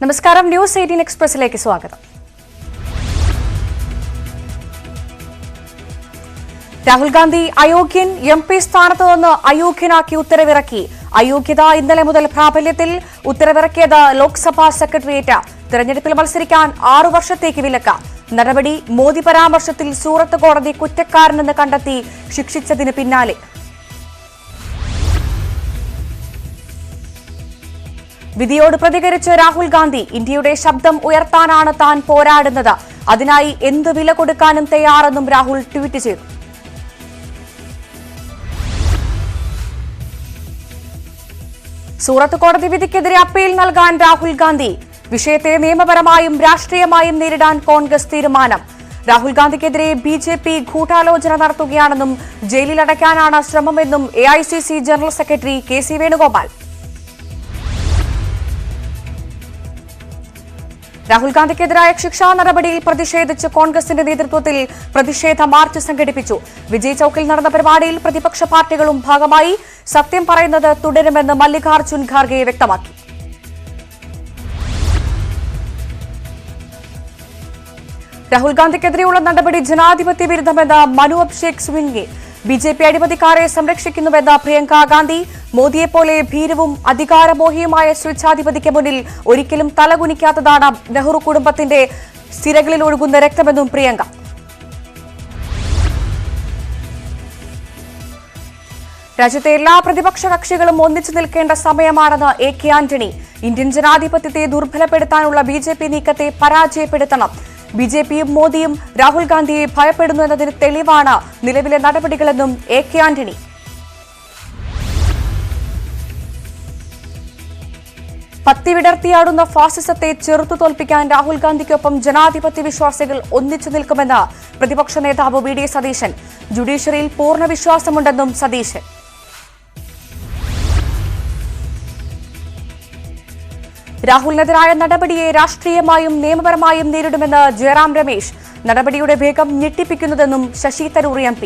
നമസ്കാരം, ന്യൂസ് 18 എക്സ്പ്രസിലേക്ക് സ്വാഗതം. രാഹുൽ ഗാന്ധി അയോഗ്യൻ, MP സ്ഥാനത്ത് നിന്ന് അയോഗ്യനാക്കി ഉത്തരവിറക്കി. അയോഗ്യത ഇന്നലെ മുതൽ പ്രാബല്യത്തിൽ. ഉത്തരവിറക്കിയത് ലോക്സഭാ സെക്രട്ടേറിയറ്റ്. തെരഞ്ഞെടുപ്പിൽ മത്സരിക്കാൻ 6 വർഷത്തേക്ക് വിലക്ക്. നടപടി മോദി പരാമർശത്തിൽ സൂറത്ത് കോടതി കുറ്റക്കാരനെന്ന് കണ്ടെത്തി ശിക്ഷിച്ചതിന് പിന്നാലെ. വിധിയോട് പ്രതികരിച്ച് രാഹുൽ ഗാന്ധി, ഇന്ത്യയുടെ ശബ്ദം ഉയർത്താനാണ് താൻ പോരാടുന്നത്, അതിനായി എന്ത് വില കൊടുക്കാനും തയ്യാറെന്നും രാഹുൽ ട്വീറ്റ് ചെയ്തു. സൂറത്ത് കോടതി വിധിക്കെതിരെ അപ്പീൽ നൽകാൻ രാഹുൽ ഗാന്ധി. വിഷയത്തെ നിയമപരമായും രാഷ്ട്രീയമായും നേരിടാൻ കോൺഗ്രസ് തീരുമാനം. രാഹുൽ ഗാന്ധിക്കെതിരെ BJP ഗൂഢാലോചന നടത്തുകയാണെന്നും ജയിലിലടയ്ക്കാനാണ് ശ്രമമെന്നും AICC general secretary KC Venugopal. Rahul ഗാന്ധിക്കെതിരായ ശിക്ഷാ നടപടിയിൽ പ്രതിഷേധിച്ച് കോൺഗ്രസിന്റെ നേതൃത്വത്തിൽ പ്രതിഷേധ മാർച്ച് സംഘടിപ്പിച്ചു. വിജയ് ചൌക്കിൽ നടന്ന പരിപാടിയിൽ പ്രതിപക്ഷ പാർട്ടികളും ഭാഗമായി. സത്യം പറയുന്നത് തുടരുമെന്ന് മല്ലികാർജ്ജുൻ ഖാർഗെ വ്യക്തമാക്കി. രാഹുൽ ഗാന്ധിക്കെതിരെയുള്ള നടപടി ജനാധിപത്യ വിരുദ്ധമെന്ന് മനു അഭിഷേക് സിംഗ്വി. BJP അഴിമതിക്കാരെ സംരക്ഷിക്കുന്നുവെന്ന് പ്രിയങ്ക ഗാന്ധി. മോദിയെപ്പോലെ ഭീരുവും അധികാരമോഹിയുമായ സ്വേച്ഛാധിപതിക്ക് മുന്നിൽ ഒരിക്കലും തലകുനിക്കാത്തതാണ് നെഹ്റു കുടുംബത്തിന്റെ സിരകളിൽ ഒഴുകുന്ന രക്തമെന്നും പ്രിയങ്ക. രാജ്യത്തെ എല്ലാ പ്രതിപക്ഷ കക്ഷികളും ഒന്നിച്ചു നിൽക്കേണ്ട സമയമാണെന്ന് AK ആന്റണി. ഇന്ത്യൻ ജനാധിപത്യത്തെ ദുർബലപ്പെടുത്താനുള്ള BJP നീക്കത്തെ പരാജയപ്പെടുത്തണം. BJPയും മോദിയും രാഹുൽ ഗാന്ധിയെ ഭയപ്പെടുന്നു എന്നതിന് തെളിവാണ് നിലവിലെ നടപടികളെന്നും AK ആന്റണി. പത്തി വിടർത്തിയാടുന്ന ഫാസിസത്തെ ചെറുത്തു തോൽപ്പിക്കാൻ രാഹുൽ ഗാന്ധിക്കൊപ്പം ജനാധിപത്യ വിശ്വാസികൾ ഒന്നിച്ചു നിൽക്കുമെന്ന് പ്രതിപക്ഷ നേതാവ് VD സതീശൻ. ജുഡീഷ്യറിയിൽ പൂർണ്ണ വിശ്വാസമുണ്ടെന്നും സതീശൻ. രാഹുലിനെതിരായ നടപടിയെ രാഷ്ട്രീയമായും നിയമപരമായും നേരിടുമെന്ന് ജയറാം രമേശ്. നടപടിയുടെ വേഗം ഞെട്ടിപ്പിക്കുന്നതെന്നും ശശി തരൂർ MP.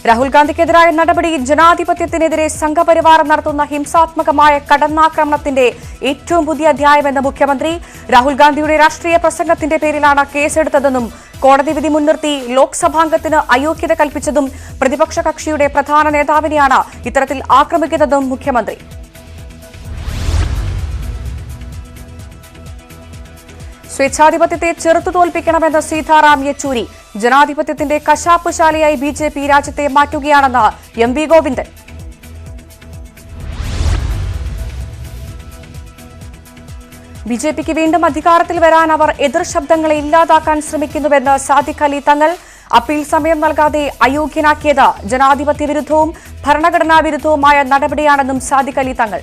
രാഹുൽ ഗാന്ധിക്കെതിരായ നടപടി ജനാധിപത്യത്തിനെതിരെ സംഘപരിവാർ നടത്തുന്ന ഹിംസാത്മകമായ കടന്നാക്രമണത്തിന്റെ ഏറ്റവും പുതിയ അധ്യായമെന്ന് മുഖ്യമന്ത്രി. രാഹുൽ ഗാന്ധിയുടെ രാഷ്ട്രീയ പ്രസംഗത്തിന്റെ പേരിലാണ് കേസെടുത്തതെന്നും കോടതി വിധി മുൻനിർത്തി ലോക്സഭാംഗത്തിന് അയോഗ്യത കൽപ്പിച്ചതും പ്രതിപക്ഷ കക്ഷിയുടെ പ്രധാന നേതാവിനെയാണ് ഇത്തരത്തിൽ ആക്രമിക്കുന്നതെന്നും മുഖ്യമന്ത്രി. സ്വേച്ഛാധിപത്യത്തെ ചെറുത്തു തോൽപ്പിക്കണമെന്ന് സീതാറാം യെച്ചൂരി. ജനാധിപത്യത്തിന്റെ കശാപ്പുശാലയായി BJP രാജ്യത്തെ മാറ്റുകയാണെന്ന് MV ഗോവിന്ദൻ. BJPക്ക് വീണ്ടും അധികാരത്തിൽ വരാൻ അവർ എതിർ ശബ്ദങ്ങളെ ഇല്ലാതാക്കാൻ ശ്രമിക്കുന്നുവെന്ന് സാദിഖ് അലി തങ്ങൾ. അപ്പീൽ സമയം നൽകാതെ അയോഗ്യനാക്കിയത് ജനാധിപത്യ വിരുദ്ധവും ഭരണഘടനാ വിരുദ്ധവുമായ നടപടിയാണെന്നും സാദിഖ് അലി തങ്ങൾ.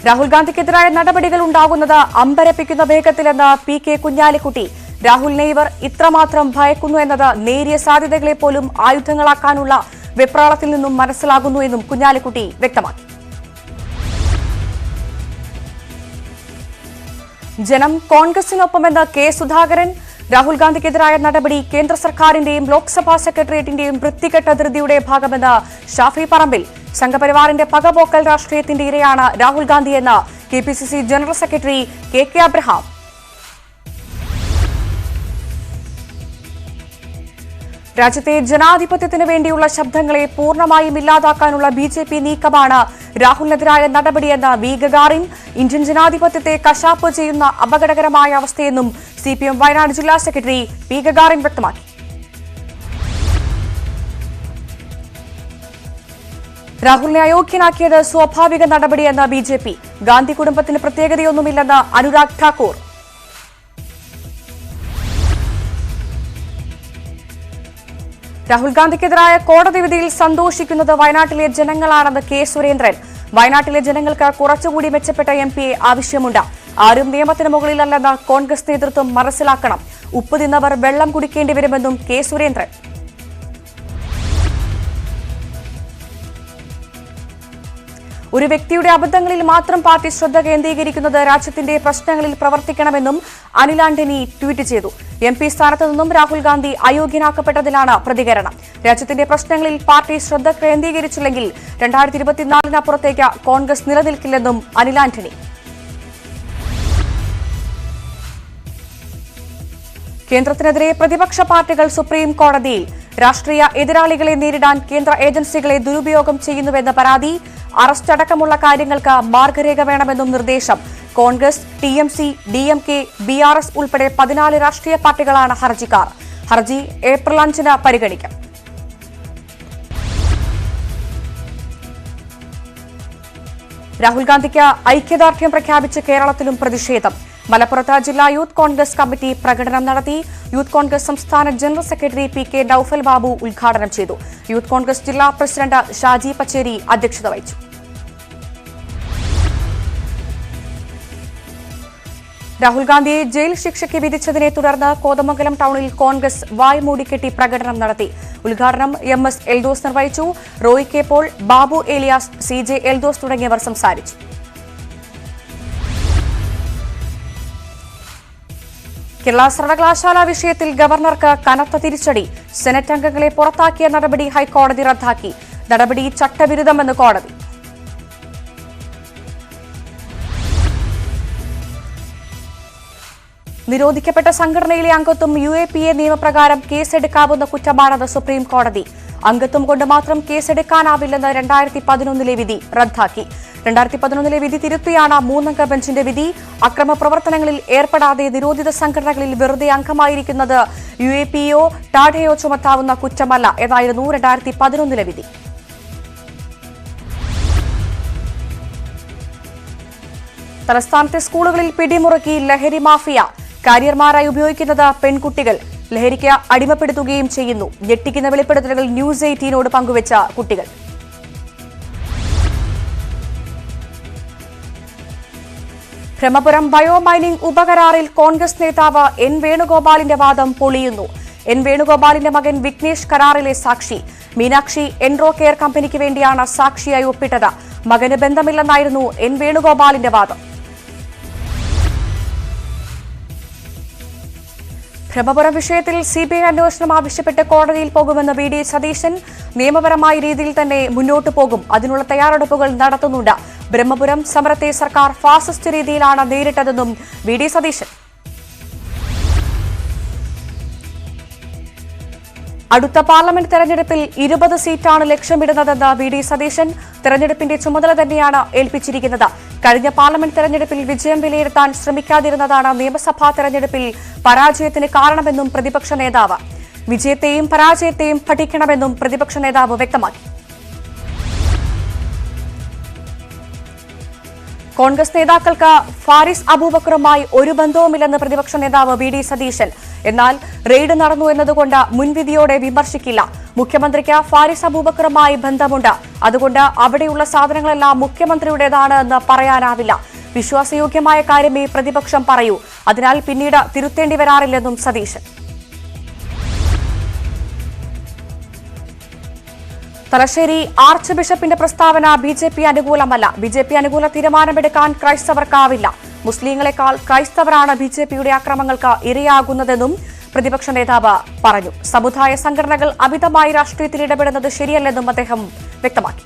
രാഹുൽ ഗാന്ധിക്കെതിരായ നടപടികൾ ഉണ്ടാകുന്നത് അമ്പരപ്പിക്കുന്ന വേഗത്തിലെന്ന് PK കുഞ്ഞാലിക്കുട്ടി. രാഹുലിനെ ഇവർ ഇത്രമാത്രം ഭയക്കുന്നു എന്നത് നേരിയ സാധ്യതകളെ പോലും ആയുധങ്ങളാക്കാനുള്ള വെപ്രാളത്തിൽ നിന്നും മനസ്സിലാകുന്നു എന്നും കുഞ്ഞാലിക്കുട്ടി വ്യക്തമാക്കി. ജനം കോൺഗ്രസിനൊപ്പമെന്ന് K സുധാകരൻ. രാഹുൽ ഗാന്ധിക്കെതിരായ നടപടി കേന്ദ്ര സർക്കാരിന്റെയും ലോക്സഭാ സെക്രട്ടേറിയറ്റിന്റെയും വൃത്തികെട്ട ധൃതിയുടെ ഭാഗമെന്ന് ഷാഫി പറമ്പിൽ. സംഘപരിവാറിന്റെ പകപോക്കൽ രാഷ്ട്രീയത്തിന്റെ ഇരയാണ് രാഹുൽ ഗാന്ധിയെന്ന് KPCC general secretary KK Abraham. രാജ്യത്തെ ജനാധിപത്യത്തിന് വേണ്ടിയുള്ള ശബ്ദങ്ങളെ പൂർണ്ണമായും ഇല്ലാതാക്കാനുള്ള BJP നീക്കമാണ് രാഹുലിനെതിരായ നടപടിയെന്ന് V ഗഗാറിൻ. ഇന്ത്യൻ ജനാധിപത്യത്തെ കശാപ്പ് ചെയ്യുന്ന അപകടകരമായ അവസ്ഥയെന്നും CPM വയനാട് ജില്ലാ സെക്രട്ടറി V ഗഗാറിൻ വ്യക്തമാക്കി. രാഹുലിനെ അയോഗ്യനാക്കിയത് സ്വാഭാവിക നടപടിയെന്ന് BJP. ഗാന്ധി കുടുംബത്തിന് പ്രത്യേകതയൊന്നുമില്ലെന്ന് അനുരാഗ് ഠാക്കൂർ. രാഹുൽ ഗാന്ധിക്കെതിരായ കോടതി വിധിയിൽ സന്തോഷിക്കുന്നത് വയനാട്ടിലെ ജനങ്ങളാണെന്ന് K സുരേന്ദ്രൻ. വയനാട്ടിലെ ജനങ്ങൾക്ക് കുറച്ചുകൂടി മെച്ചപ്പെട്ട MP ആവശ്യമുണ്ട്. ആരും നിയമത്തിന് മുകളിലല്ലെന്ന് കോൺഗ്രസ് നേതൃത്വം മനസ്സിലാക്കണം. ഉപ്പ് തിന്നവർ വെള്ളം കുടിക്കേണ്ടി വരുമെന്നും K സുരേന്ദ്രൻ. ഒരു വ്യക്തിയുടെ അബദ്ധങ്ങളിൽ മാത്രം പാർട്ടി ശ്രദ്ധ കേന്ദ്രീകരിക്കുന്നത് രാജ്യത്തിന്റെ പ്രശ്നങ്ങളിൽ പ്രവർത്തിക്കണമെന്നും അനിൽ ആന്റണി ട്വീറ്റ് ചെയ്തു. MP സ്ഥാനത്ത് നിന്നും രാഹുൽ ഗാന്ധി അയോഗ്യനാക്കപ്പെട്ടതിലാണ് പ്രതികരണം. രാജ്യത്തിന്റെ പ്രശ്നങ്ങളിൽ പാർട്ടി ശ്രദ്ധ കേന്ദ്രീകരിച്ചില്ലെങ്കിൽ 2024-നപ്പുറത്തേക്ക് കോൺഗ്രസ് നിലനിൽക്കില്ലെന്നും അനിൽ ആന്റണി. കേന്ദ്രത്തിനെതിരെ പ്രതിപക്ഷ പാർട്ടികൾ സുപ്രീം കോടതിയിൽ. രാഷ്ട്രീയ എതിരാളികളെ നേരിടാൻ കേന്ദ്ര ഏജൻസികളെ ദുരുപയോഗം ചെയ്യുന്നുവെന്ന പരാതി. അറസ്റ്റ് അടക്കമുള്ള കാര്യങ്ങൾക്ക് മാർഗരേഖ വേണമെന്നും നിർദ്ദേശം. കോൺഗ്രസ്, TMC, DMK, BRS ഉൾപ്പെടെ 14 രാഷ്ട്രീയ പാർട്ടികളാണ് ഹർജിക്കാർ. ഹർജി ഏപ്രിൽ 5-ന് പരിഗണിക്കും. രാഹുൽ ഗാന്ധിക്ക് ഐക്യദാർഢ്യം പ്രഖ്യാപിച്ച് കേരളത്തിലും പ്രതിഷേധം. മലപ്പുറത്ത് ജില്ലാ യൂത്ത് കോൺഗ്രസ് കമ്മിറ്റി പ്രകടനം നടത്തി. യൂത്ത് കോൺഗ്രസ് സംസ്ഥാന general secretary PK Naufal Babu ഉദ്ഘാടനം ചെയ്തു. യൂത്ത് കോൺഗ്രസ് ജില്ലാ പ്രസിഡന്റ് ഷാജി പച്ചേരി അധ്യക്ഷത വഹിച്ചു. രാഹുൽ ഗാന്ധിയെ ജയിൽ ശിക്ഷയ്ക്ക് വിധിച്ചതിനെ തുടർന്ന് കോതമംഗലം ടൌണിൽ കോൺഗ്രസ് വായ് മൂടിക്കെട്ടി പ്രകടനം നടത്തി. ഉദ്ഘാടനം MS എൽദോസ് നിർവഹിച്ചു. റോയ് കെ പോൾ, ബാബു ഏലിയാസ്, CJ എൽദോസ് തുടങ്ങിയവർ സംസാരിച്ചു. കേരള സർവകലാശാല വിഷയത്തിൽ ഗവർണർക്ക് കനത്ത തിരിച്ചടി. സെനറ്റ് അംഗങ്ങളെ പുറത്താക്കിയ നടപടി ഹൈക്കോടതി റദ്ദാക്കി. നടപടി ചട്ടവിരുദ്ധമെന്ന് കോടതി. നിരോധിക്കപ്പെട്ട സംഘടനയിലെ അംഗത്വം UAPA നിയമപ്രകാരം കേസെടുക്കാവുന്ന കുറ്റമാണെന്ന് സുപ്രീം കോടതി. അംഗത്വം കൊണ്ട് മാത്രം കേസെടുക്കാനാവില്ലെന്ന് 2011-ലെ വിധി റദ്ദാക്കി. 2011-ലെ വിധി തിരുത്തിയാണ് 3-അംഗ ബെഞ്ചിന്റെ വിധി. അക്രമ പ്രവർത്തനങ്ങളിൽ ഏർപ്പെടാതെ നിരോധിത സംഘടനകളിൽ വെറുതെ അംഗമായിരിക്കുന്നത് UAPO, ടാഡയോ ചുമത്താവുന്ന കുറ്റമല്ല എന്നായിരുന്നു 2011-ലെ വിധി. തലസ്ഥാനത്തെ സ്കൂളുകളിൽ പിടിമുറുക്കി ലഹരി മാഫിയ. കാരിയർമാരായി ഉപയോഗിക്കുന്നത് പെൺകുട്ടികൾ. ലഹരിക്ക് അടിമപ്പെടുത്തുകയും ചെയ്യുന്നു. ഞെട്ടിക്കുന്ന വെളിപ്പെടുത്തലുകൾ ന്യൂസ് 18നോട് പങ്കുവച്ച കുട്ടികൾ. ബ്രഹ്മപുരം ബയോമൈനിംഗ് ഉപകരാറിൽ കോൺഗ്രസ് നേതാവ് N വേണുഗോപാലിന്റെ വാദം പൊളിയുന്നു. N വേണുഗോപാലിന്റെ മകൻ വിഘ്നേഷ് കരാറിലെ സാക്ഷി. മീനാക്ഷി എൻറോ കെയർ കമ്പനിക്ക് വേണ്ടിയാണ് സാക്ഷിയായി ഒപ്പിട്ടത്. മകന് ബന്ധമില്ലെന്നായിരുന്നു N വേണുഗോപാലിന്റെ വാദം. ബ്രഹ്മപുരം വിഷയത്തിൽ CBI അന്വേഷണം ആവശ്യപ്പെട്ട് കോടതിയിൽ പോകുമെന്ന് VD സതീശൻ. നിയമപരമായ രീതിയിൽ തന്നെ മുന്നോട്ടു പോകും. അതിനുള്ള തയ്യാറെടുപ്പുകൾ നടത്തുന്നുണ്ട്. ബ്രഹ്മപുരം സമരത്തെ സർക്കാർ ഫാസിസ്റ്റ് രീതിയിലാണ് നേരിട്ടതെന്നും VD സതീശൻ. അടുത്ത പാർലമെന്റ് തെരഞ്ഞെടുപ്പിൽ 20 സീറ്റാണ് ലക്ഷ്യമിടുന്നതെന്ന് VD സതീശൻ. തെരഞ്ഞെടുപ്പിന്റെ ചുമതല തന്നെയാണ് ഏൽപ്പിച്ചിരിക്കുന്നത്. കഴിഞ്ഞ പാർലമെന്റ് തെരഞ്ഞെടുപ്പിൽ വിജയം വിലയിരുത്താൻ ശ്രമിക്കാതിരുന്നതാണ് നിയമസഭാ തെരഞ്ഞെടുപ്പിൽ പരാജയത്തിന് കാരണമെന്നും പ്രതിപക്ഷ നേതാവ്. വിജയത്തെയും പരാജയത്തെയും പഠിക്കണമെന്നും പ്രതിപക്ഷ നേതാവ് വ്യക്തമാക്കി. കോൺഗ്രസ് നേതാക്കൾക്ക് ഫാരിസ് അബൂബക്കറുമായി ഒരു ബന്ധവുമില്ലെന്ന് പ്രതിപക്ഷ നേതാവ് VD സതീശൻ. എന്നാൽ റെയ്ഡ് നടന്നു എന്നതുകൊണ്ട് മുൻവിധിയോടെ വിമർശിക്കില്ല. മുഖ്യമന്ത്രിക്ക് ഫാരിസ് അബൂബക്കറുമായി ബന്ധമുണ്ട്. അതുകൊണ്ട് അവിടെയുള്ള സാധനങ്ങളെല്ലാം മുഖ്യമന്ത്രിയുടേതാണ് എന്ന് പറയാനാവില്ല. വിശ്വാസയോഗ്യമായ കാര്യമേ പ്രതിപക്ഷം പറയൂ. അതിനാൽ പിന്നീട് തിരുത്തേണ്ടി വരാറില്ലെന്നും സതീശൻ. തലശ്ശേരി ആർച്ച് ബിഷപ്പിന്റെ പ്രസ്താവന BJP അനുകൂലമല്ല. BJP അനുകൂല തീരുമാനമെടുക്കാൻ ക്രൈസ്തവർക്കാവില്ല. മുസ്ലിങ്ങളെക്കാൾ ക്രൈസ്തവരാണ് BJPയുടെ ആക്രമണങ്ങൾക്ക് ഇരയാകുന്നതെന്നും പ്രതിപക്ഷ നേതാവ് പറഞ്ഞു. സമുദായ സംഘടനകൾ അമിതമായി രാഷ്ട്രീയത്തിൽ ഇടപെടുന്നത് ശരിയല്ലെന്നും അദ്ദേഹം വ്യക്തമാക്കി.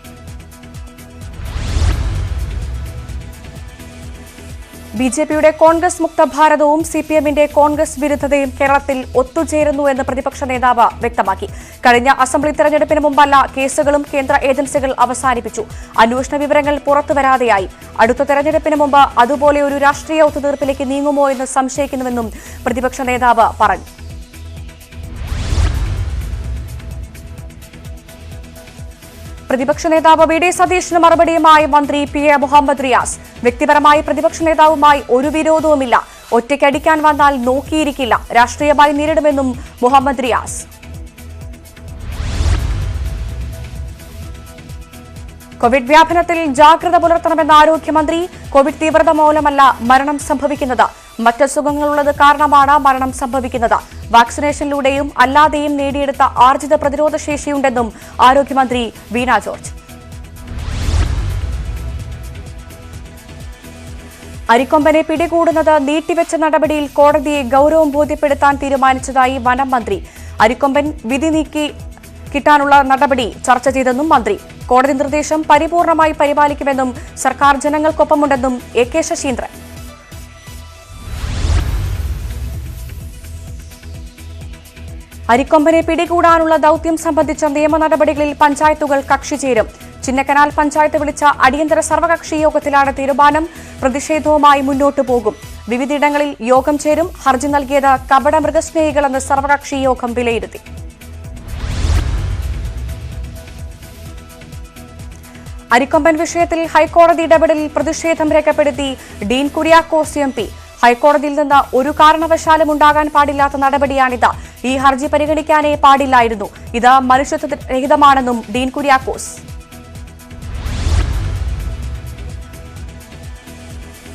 BJPയുടെ കോൺഗ്രസ് മുക്ത ഭാരതവും CPMന്റെ കോൺഗ്രസ് വിരുദ്ധതയും കേരളത്തിൽ ഒത്തുചേരുന്നു എന്ന് പ്രതിപക്ഷ നേതാവ് വ്യക്തമാക്കി. കഴിഞ്ഞ അസംബ്ലി തെരഞ്ഞെടുപ്പിന് മുമ്പല്ല കേസുകളും കേന്ദ്ര ഏജൻസികൾ അവസാനിപ്പിച്ചു. അന്വേഷണ വിവരങ്ങൾ പുറത്തുവരാതെയായി. അടുത്ത തെരഞ്ഞെടുപ്പിന് മുമ്പ് അതുപോലെ ഒരു രാഷ്ട്രീയ ഒത്തുതീർപ്പിലേക്ക് നീങ്ങുമോ എന്ന് സംശയിക്കുന്നുവെന്നും പ്രതിപക്ഷ നേതാവ് പറഞ്ഞു. പ്രതിപക്ഷ നേതാവ് VD സതീശന് മറുപടിയുമായി മന്ത്രി PA മുഹമ്മദ് റിയാസ്. വ്യക്തിപരമായി പ്രതിപക്ഷ നേതാവുമായി ഒരു വിരോധവുമില്ല. ഒറ്റയ്ക്കടിക്കാൻ വന്നാൽ നോക്കിയിരിക്കില്ല. രാഷ്ട്രീയമായി നേരിടുമെന്നും മുഹമ്മദ് റിയാസ്. കോവിഡ് വ്യാപനത്തിൽ ജാഗ്രത പുലർത്തണമെന്ന ആരോഗ്യമന്ത്രി. കോവിഡ് തീവ്രത മൂലമല്ല മരണം സംഭവിക്കുന്നത്. മറ്റസുഖങ്ങളുള്ളത് കാരണമാണ് മരണം സംഭവിക്കുന്നത്. വാക്സിനേഷനിലൂടെയും അല്ലാതെയും നേടിയെടുത്ത ആർജിത പ്രതിരോധ ശേഷിയുണ്ടെന്നും ആരോഗ്യമന്ത്രി വീണ ജോർജ്. അരിക്കൊമ്പനെ പിടികൂടുന്നത് നീട്ടിവെച്ച നടപടിയിൽ കോടതിയെ ഗൌരവം ബോധ്യപ്പെടുത്താൻ തീരുമാനിച്ചതായി വനം മന്ത്രി. അരിക്കൊമ്പൻ വിധി നീക്കി കിട്ടാനുള്ള നടപടി ചർച്ച ചെയ്തെന്നും മന്ത്രി. കോടതി നിർദ്ദേശം പരിപൂർണമായി പരിപാലിക്കുമെന്നും സർക്കാർ ജനങ്ങൾക്കൊപ്പമുണ്ടെന്നും എ കെ ശശീന്ദ്രൻ. അരിക്കൊമ്പനെ പിടികൂടാനുള്ള ദൌത്യം സംബന്ധിച്ച നിയമ നടപടികളിൽ പഞ്ചായത്തുകൾ കക്ഷി ചേരും. ചിന്നക്കനാൽ പഞ്ചായത്ത് വിളിച്ച അടിയന്തര സർവകക്ഷി യോഗത്തിലാണ് തീരുമാനം. പ്രതിഷേധവുമായി മുന്നോട്ടു പോകും. വിവിധയിടങ്ങളിൽ യോഗം ചേരും. ഹർജി നൽകിയത് കപട മൃഗസ്നേഹികളെന്ന് സർവകക്ഷി യോഗം വിലയിരുത്തി. അരിക്കൊമ്പൻ വിഷയത്തിൽ ഹൈക്കോടതി ഇടപെടലിൽ പ്രതിഷേധം രേഖപ്പെടുത്തി ഡീൻ കുര്യാക്കോസ് എം പി. ഹൈക്കോടതിയിൽ നിന്ന് ഒരു കാരണവശാലും ഉണ്ടാകാൻ പാടില്ലാത്ത നടപടിയാണിത്. ഈ ഹർജി പരിഗണിക്കാനേ പാടില്ലായിരുന്നു. ഇത് മനുഷ്യത്വരഹിതമാണെന്നും ഡീൻ കുര്യാക്കോസ്.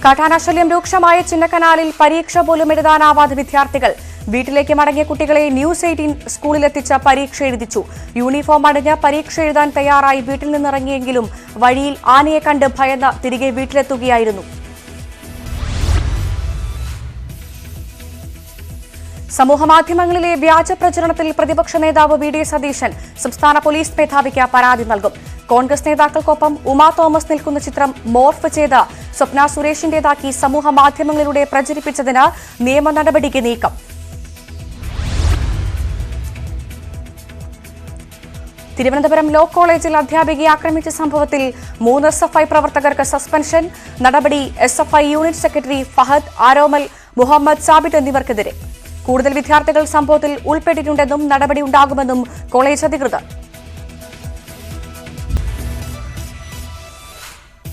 കാട്ടാനശല്യം രൂക്ഷമായ ചിന്നക്കനാലിൽ പരീക്ഷ പോലും എഴുതാനാവാതെ വിദ്യാർത്ഥികൾ. വീട്ടിലേക്ക് മടങ്ങിയ കുട്ടികളെ ന്യൂസ് 18 സ്കൂളിലെത്തിച്ച് പരീക്ഷ എഴുതിച്ചു. യൂണിഫോം അണിഞ്ഞ് പരീക്ഷ എഴുതാൻ തയ്യാറായി വീട്ടിൽ നിന്നിറങ്ങിയെങ്കിലും വഴിയിൽ ആനയെ കണ്ട് ഭയന്ന് തിരികെ വീട്ടിലെത്തുകയായിരുന്നു. സമൂഹമാധ്യമങ്ങളിലെ വ്യാജ പ്രചരണത്തിൽ പ്രതിപക്ഷ നേതാവ് വി.ഡി. സതീശൻ സംസ്ഥാന പോലീസ് മേധാവിക്ക് പരാതി നൽകും. കോൺഗ്രസ് നേതാക്കൾക്കൊപ്പം ഉമാ തോമസ് നിൽക്കുന്ന ചിത്രം മോർഫ് ചെയ്ത് സ്വപ്ന സുരേഷിന്റേതാക്കി സമൂഹമാധ്യമങ്ങളിലൂടെ പ്രചരിപ്പിച്ചതിന് നിയമ നടപടിക്ക് നീക്കം. തിരുവനന്തപുരം ലോ കോളേജിൽ അധ്യാപികയെ ആക്രമിച്ച സംഭവത്തിൽ 3 SFI പ്രവർത്തകർക്ക് സസ്പെൻഷൻ. നടപടി SFI യൂണിറ്റ് സെക്രട്ടറി ഫഹദ്, ആരോമൽ, മുഹമ്മദ് സാബിത്ത് എന്നിവർക്കെതിരെ. കൂടുതൽ വിദ്യാർത്ഥികൾ സംഭവത്തിൽ ഉൾപ്പെട്ടിട്ടുണ്ടെന്നും നടപടി ഉണ്ടാകുമെന്നും കോളേജ് അധികൃതർ.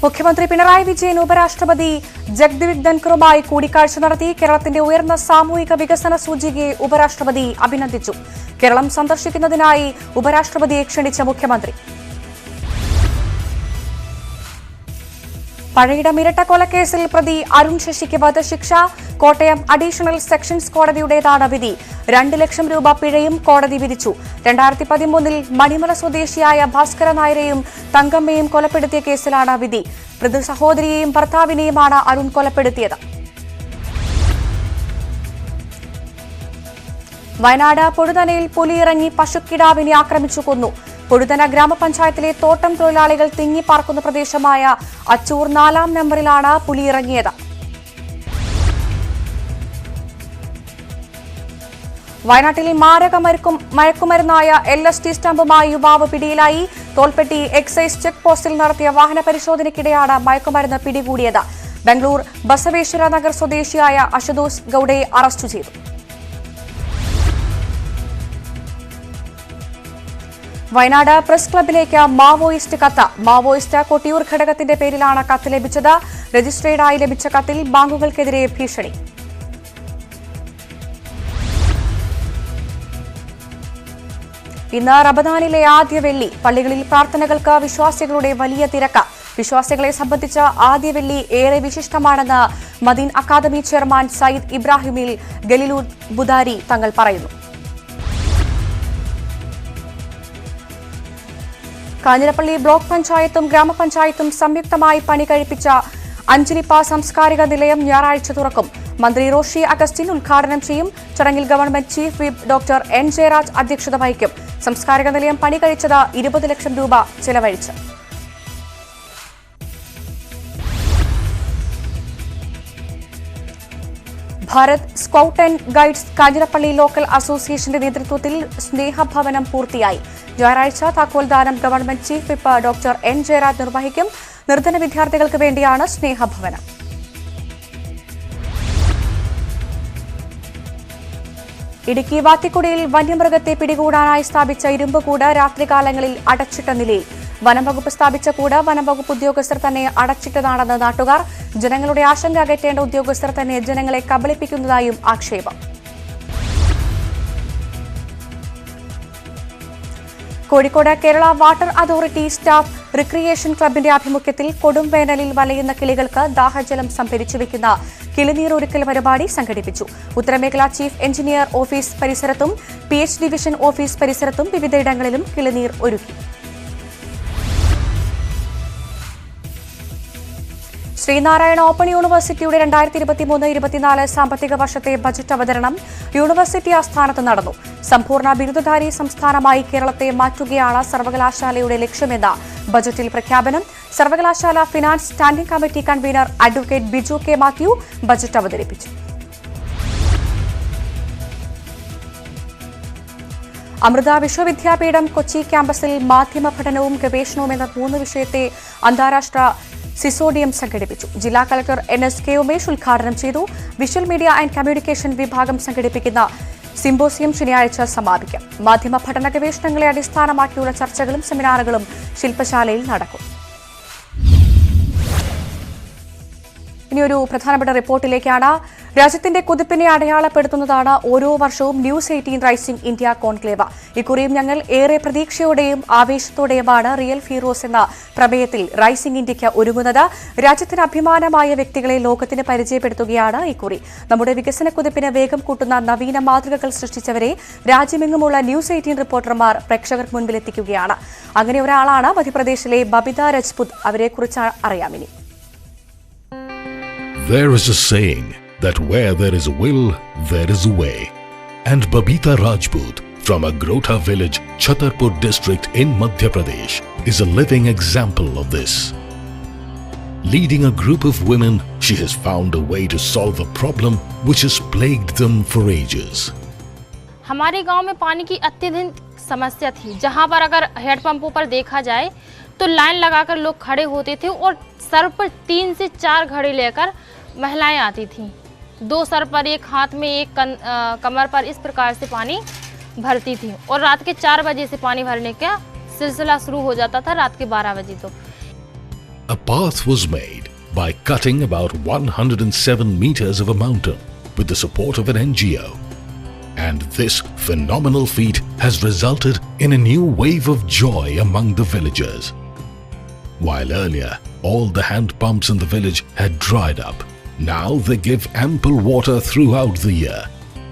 മുഖ്യമന്ത്രി പിണറായി വിജയൻ ഉപരാഷ്ട്രപതി ജഗ്ദീപ് ധൻഖറുമായി കൂടിക്കാഴ്ച നടത്തി. കേരളത്തിന്റെ ഉയർന്ന സാമൂഹിക വികസന സൂചികയെ ഉപരാഷ്ട്രപതി അഭിനന്ദിച്ചു. കേരളം സന്ദർശിക്കുന്നതിനായി ഉപരാഷ്ട്രപതിയെ ക്ഷണിച്ച മുഖ്യമന്ത്രി. പഴയിടം ഇരട്ടക്കൊലക്കേസിൽ പ്രതി അരുൺ ശശിക്ക് വധശിക്ഷ. കോട്ടയം അഡീഷണൽ സെഷൻസ് കോടതിയുടേതാണ് വിധി. 2 ലക്ഷം രൂപ പിഴയും കോടതി വിധിച്ചു. 2013 മണിമല സ്വദേശിയായ ഭാസ്കര നായരെയും തങ്കമ്മയും കൊലപ്പെടുത്തിയ കേസിലാണ് വിധി. പ്രതി സഹോദരിയെയും ഭർത്താവിനെയുമാണ് അരുൺ കൊലപ്പെടുത്തിയത്. വയനാട് പൊടുതനയിൽ പുലിയിറങ്ങി പശുക്കിടാവിനെ ആക്രമിച്ചു കൊന്നു. പൊടുതന ഗ്രാമപഞ്ചായത്തിലെ തോട്ടം തൊഴിലാളികൾ തിങ്ങിപ്പാർക്കുന്ന പ്രദേശമായ അച്ചൂർ 4-ാം നമ്പറിലാണ് പുലിയിറങ്ങിയത്. വയനാട്ടിൽ മാരക മയക്കുമരുന്നായ LSD സ്റ്റാമ്പുമായി യുവാവ് പിടിയിലായി. തോൽപ്പെട്ടി എക്സൈസ് ചെക്ക് പോസ്റ്റിൽ നടത്തിയ വാഹന പരിശോധനയ്ക്കിടെയാണ് മയക്കുമരുന്ന് പിടികൂടിയത്. ബംഗളൂർ ബസവേശ്വര നഗർ സ്വദേശിയായ അശുതോഷ് ഗൌഡയെ അറസ്റ്റ് ചെയ്തു. വയനാട് പ്രസ് ക്ലബിലേക്ക് മാവോയിസ്റ്റ് കത്ത്. മാവോയിസ്റ്റ് കൊട്ടിയൂർ ഘടകത്തിന്റെ പേരിലാണ് കത്ത് ലഭിച്ചത്. രജിസ്ട്രേഡായി ലഭിച്ച കത്തിൽ ബാങ്കുകൾക്കെതിരെ ഭീഷണി. ഇന്ന് റമദാനിലെ ആദ്യ വെള്ളി. പള്ളികളിൽ പ്രാർത്ഥനകൾക്ക് വിശ്വാസികളുടെ വലിയ തിരക്ക്. വിശ്വാസികളെ സംബന്ധിച്ച് ആദ്യ വെള്ളി ഏറെ വിശിഷ്ടമാണെന്ന് മദീൻ അക്കാദമി ചെയർമാൻ സയ്യിദ് ഇബ്രാഹിമിൽ ഗലീലു ബുദാരി തങ്ങൾ പറയുന്നു. കാഞ്ഞിരപ്പള്ളി ബ്ലോക്ക് പഞ്ചായത്തും ഗ്രാമപഞ്ചായത്തും സംയുക്തമായി പണി കഴിപ്പിച്ച അഞ്ചലിപ്പ സാംസ്കാരിക നിലയം ഞായറാഴ്ച തുറക്കും. മന്ത്രി റോഷി അഗസ്റ്റിൻ ഉദ്ഘാടനം ചെയ്യും. ചടങ്ങിൽ government chief whip doctor N. Jayaraj അധ്യക്ഷത വഹിക്കും. സാംസ്കാരിക നിലയം പണി കഴിച്ചത് 20 ലക്ഷം രൂപ ചെലവഴിച്ച്. Bharat scout and guides Kanjirappally local അസോസിയേഷന്റെ നേതൃത്വത്തിൽ സ്നേഹഭവനം പൂർത്തിയായി. ഞായറാഴ്ച താക്കോൽദാനം government chief whip doctor N. Jayaraj നിർവഹിക്കും. നിർധന വിദ്യാർത്ഥികൾക്ക് വേണ്ടിയാണ് സ്നേഹഭവനം. ഇടുക്കി വാത്തിക്കുടിയിൽ വന്യമൃഗത്തെ പിടികൂടാനായി സ്ഥാപിച്ച ഇരുമ്പുകൂട് രാത്രികാലങ്ങളിൽ അടച്ചിട്ട നിലയിൽ. വനംവകുപ്പ് സ്ഥാപിച്ച കൂട് വനംവകുപ്പ് ഉദ്യോഗസ്ഥർ തന്നെ അടച്ചിട്ടതാണെന്ന് നാട്ടുകാർ. ജനങ്ങളുടെ ആശങ്ക അകറ്റേണ്ട ഉദ്യോഗസ്ഥർ തന്നെ ജനങ്ങളെ കബളിപ്പിക്കുന്നതായും ആക്ഷേപം. Kozhikode Kerala water authority staff recreation ക്ലബിന്റെ ആഭിമുഖ്യത്തിൽ കൊടുംവേനലിൽ വലയുന്ന കിളികൾക്ക് ദാഹജലം സംഭരിച്ചുവെക്കുന്ന കിളിനീർ ഒരുക്കൽ പരിപാടി സംഘടിപ്പിച്ചു. ഉത്തരമേഖല ചീഫ് എഞ്ചിനീയർ ഓഫീസ് പരിസരത്തും PH ഡിവിഷൻ ഓഫീസ് പരിസരത്തും വിവിധയിടങ്ങളിലും കിളിനീർ ഒരുക്കി. ശ്രീനാരായണ ഓപ്പൺ യൂണിവേഴ്സിറ്റിയുടെ 2023-24 സാമ്പത്തിക വർഷത്തെ ബജറ്റ് അവതരണം യൂണിവേഴ്സിറ്റി ആസ്ഥാനത്ത് നടന്നു. സമ്പൂർണ്ണ ബിരുദധാരി സംസ്ഥാനമായി കേരളത്തെ മാറ്റുകയാണ് സർവകലാശാലയുടെ ലക്ഷ്യമെന്ന ബജറ്റിൽ പ്രഖ്യാപനം. സർവകലാശാല finance standing committee convener advocate Biju K Mathew budget അവതരിപ്പിച്ചു. അമൃത വിശ്വവിദ്യാപീഠം കൊച്ചി ക്യാമ്പസിൽ മാധ്യമ പഠനവും ഗവേഷണവും എന്ന 3 വിഷയത്തെ അന്താരാഷ്ട്ര സിസോഡിയം സംഘടിപ്പിച്ചു. ജില്ലാ കളക്ടർ NS കെ ഉമേഷ് ഉദ്ഘാടനം ചെയ്തു. വിഷ്വൽ മീഡിയ ആൻഡ് കമ്മ്യൂണിക്കേഷൻ വിഭാഗം സംഘടിപ്പിക്കുന്ന സിംബോസിയം ശനിയാഴ്ച സമാപിക്കും. മാധ്യമ പഠന ഗവേഷണങ്ങളെ അടിസ്ഥാനമാക്കിയുള്ള ചർച്ചകളും സെമിനാറുകളും ശില്പശാലയിൽ നടക്കും. ഇനിയൊരു പ്രധാനപ്പെട്ട റിപ്പോർട്ടിലേക്കാണ്. രാജ്യത്തിന്റെ കുതിപ്പിനെ അടയാളപ്പെടുത്തുന്നതാണ് ഓരോ വർഷവും ന്യൂസ് 18 റൈസിംഗ് ഇന്ത്യ കോൺക്ലേവ്. ഇക്കുറിയും ഞങ്ങൾ ഏറെ പ്രതീക്ഷയോടെയും ആവേശത്തോടെയുമാണ് റിയൽ ഹീറോസ് എന്ന പ്രമേയത്തിൽ റൈസിംഗ് ഇന്ത്യയ്ക്ക് ഒരുങ്ങുന്നത്. രാജ്യത്തിന് അഭിമാനമായ വ്യക്തികളെ ലോകത്തിന് പരിചയപ്പെടുത്തുകയാണ് ഇക്കുറി. നമ്മുടെ വികസന കുതിപ്പിന് വേഗം കൂട്ടുന്ന നവീന മാതൃകകൾ സൃഷ്ടിച്ചവരെ രാജ്യമെങ്ങുമുള്ള ന്യൂസ് 18 റിപ്പോർട്ടർമാർ പ്രേക്ഷകർക്ക് മുൻപിലെത്തിക്കുകയാണ്. അങ്ങനെ ഒരാളാണ് മധ്യപ്രദേശിലെ ബബിത രജ്പുത്. അവരെക്കുറിച്ച് അറിയാമിനി. There is a saying that where there is a will, there is a way. And Babita Rajput from Agrota village, Chhatarpur district in Madhya Pradesh is a living example of this. Leading a group of women, she has found a way to solve a problem which has plagued them for ages. हमारे गांव में पानी की अत्यधिक समस्या थी, जहां पर अगर हैंडपंपों पर देखा जाए तो लाइन लगाकर लोग खड़े होते थे और सर पर 3 से 4 घड़े लेकर महिलाएं आती थीं. 2 सर पर, एक हाथ में, एक कमर पर, इस प्रकार से पानी भरती थी और रात के 4 बजे से पानी भरने का सिलसिला शुरू हो जाता था रात के 12 बजे तक. A path was made by cutting about 107 meters of a mountain with the support of an NGO. And this phenomenal feat has resulted in a new wave of joy among the villagers. While earlier, all the hand pumps in the village had dried up, now they give ample water throughout the year.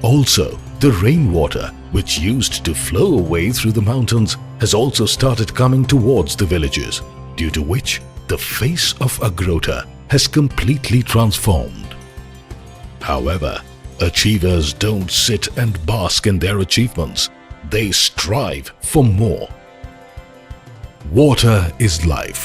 Also, the rainwater, which used to flow away through the mountains, has also started coming towards the villages, due to which the face of Agrota has completely transformed. However, achievers don't sit and bask in their achievements. They strive for more. Water is life,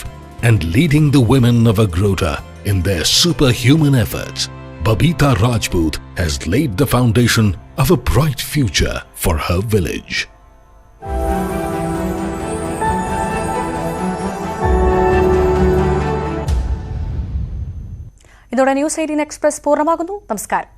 and leading the women of Agrota in their superhuman efforts, Babita Rajput has laid the foundation of a bright future for her village. ഇതോടെ news 18 express പൂർണ്ണമാകുന്നു. നമസ്കാരം.